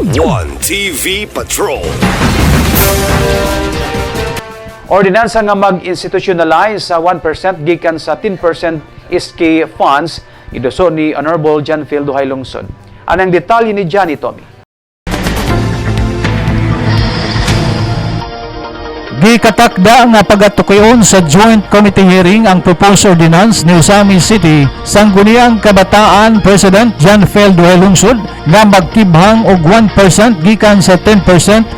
One TV Patrol. Ordinansa nga mag-institutionalize sa 1% gikan sa 10% SK funds iduso ni Honorable John Phil Duhay Lungsod. Anang detalye ni Johnny Tommy. Gikatakda nga pagatukayon sa joint committee hearing ang proposed ordinance ni Usami City Sangguniang Kabataan President John Phil Duhay Lungsod nga magtibhang og 1% gikan sa 10%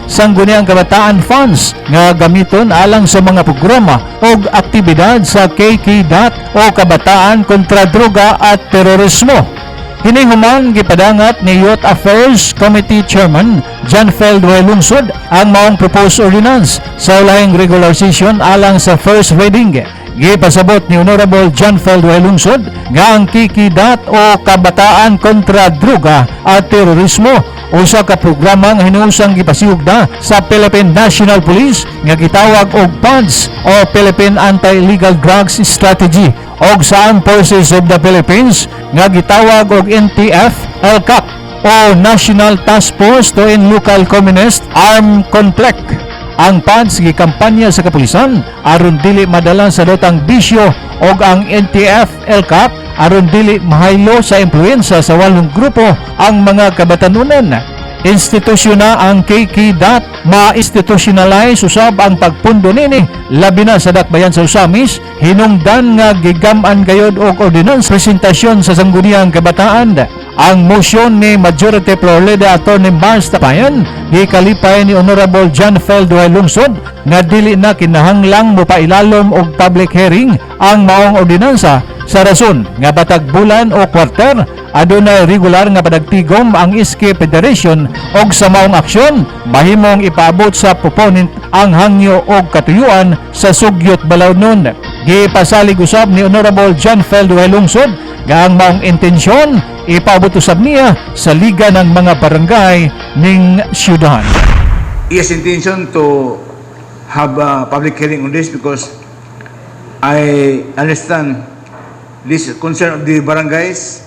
Sangguniang Kabataan funds nga gamiton alang sa mga programa og aktibidad sa KKDAT o Kabataan kontra Droga at Terorismo. Hinihuman gipadangat ni Youth Affairs Committee Chairman John Phil Duhay Lungsod ang maong proposed ordinance sa ulahing regular session alang sa first reading. Gipasabot ni Honorable John Phil Duhay Lungsod nga ang KKDAT o Kabataan kontra Droga at Terorismo usa ka programa nga hinuusang gipasihugda sa Philippine National Police nga gitawag og PADS o Philippine Anti-Illegal Drugs Strategy og sa Armed Forces of the Philippines nga gitawag og NTF-ELCAC o National Task Force to End Local Communist Armed Conflict. Ang PADS gikampanya sa kapulisan aron dili madala sa dotang bisyo og ang NTF-ELCAC aron dili mahaylo sa impluwensa sa walong grupo ang mga kabatanunan. Institusyon ang KKDAT ma-institutionalize usab ang pagpundo nini labi na sa dakbayan sa Usamis hinungdan nga gigaman gayod og ordinance presentasyon sa Sangguniang Kabataan. Ang motion ni Majority Floor Leader Atty. Mars Tapayan gikalipay ni Honorable John Phil Duhay Lungsod nga dili na kinahanglang mopailalom og public hearing ang maong ordinansa sa rason nga batag bulan o kwarter adunay regular nga padagtigom ang SK Federation og sa maong aksyon mahimong ipaabot sa proponent ang hangyo og katuyuan sa sugyot balawnon. Gipasalig usab ni Honorable John Phil Duhay Lungsod nga ang maong intensyon ipaabot usab niya sa liga ng mga barangay ning syudahan. Yes, intention to have a public hearing on this because I understand this concern of the barangays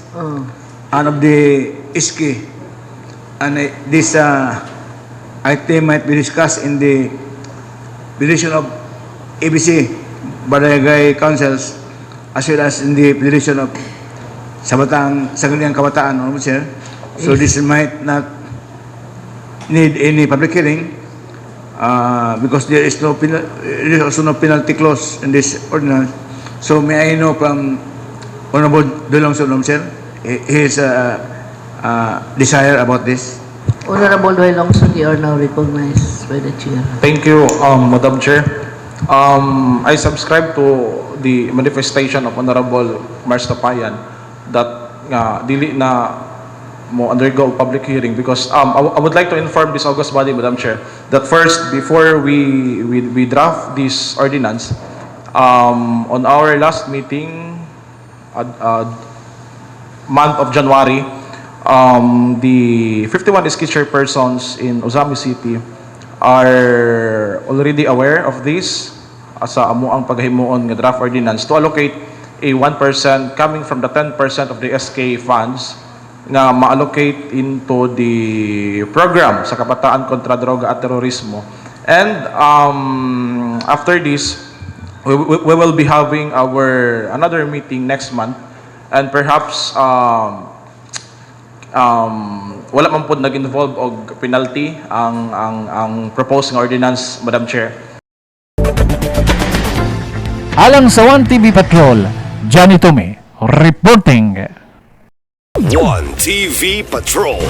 and of the SK, and this item might be discussed in the Federation of ABC Barangay Councils as well as in the Federation of Sangguniang Kabataan, sir. So this might not need any public hearing because there is also no penalty clause in this ordinance. So may I know from Honorable Duhay Lungsod, sir, his desire about this? Honorable Duhay Lungsod, you are now recognized by the chair. Thank you, Madam Chair. I subscribe to the manifestation of Honorable Mars Tapayan that dili na mo undergo public hearing because I would like to inform this august body, Madam Chair, that first, before we draft this ordinance, on our last meeting, month of January, the 51 SK chairpersons in Usami City are already aware of this sa amo ang paghimuon nga draft ordinance to allocate a 1% coming from the 10% of the SK funds na ma-allocate into the program sa Kabataan kontra Droga at Terorismo. And after this, we will be having our another meeting next month, and perhaps wala man pod nag-involve og penalty ang proposed nga ordinance, Madam Chair. Alang sa One TV Patrol, Johnny Tommy reporting. One TV Patrol.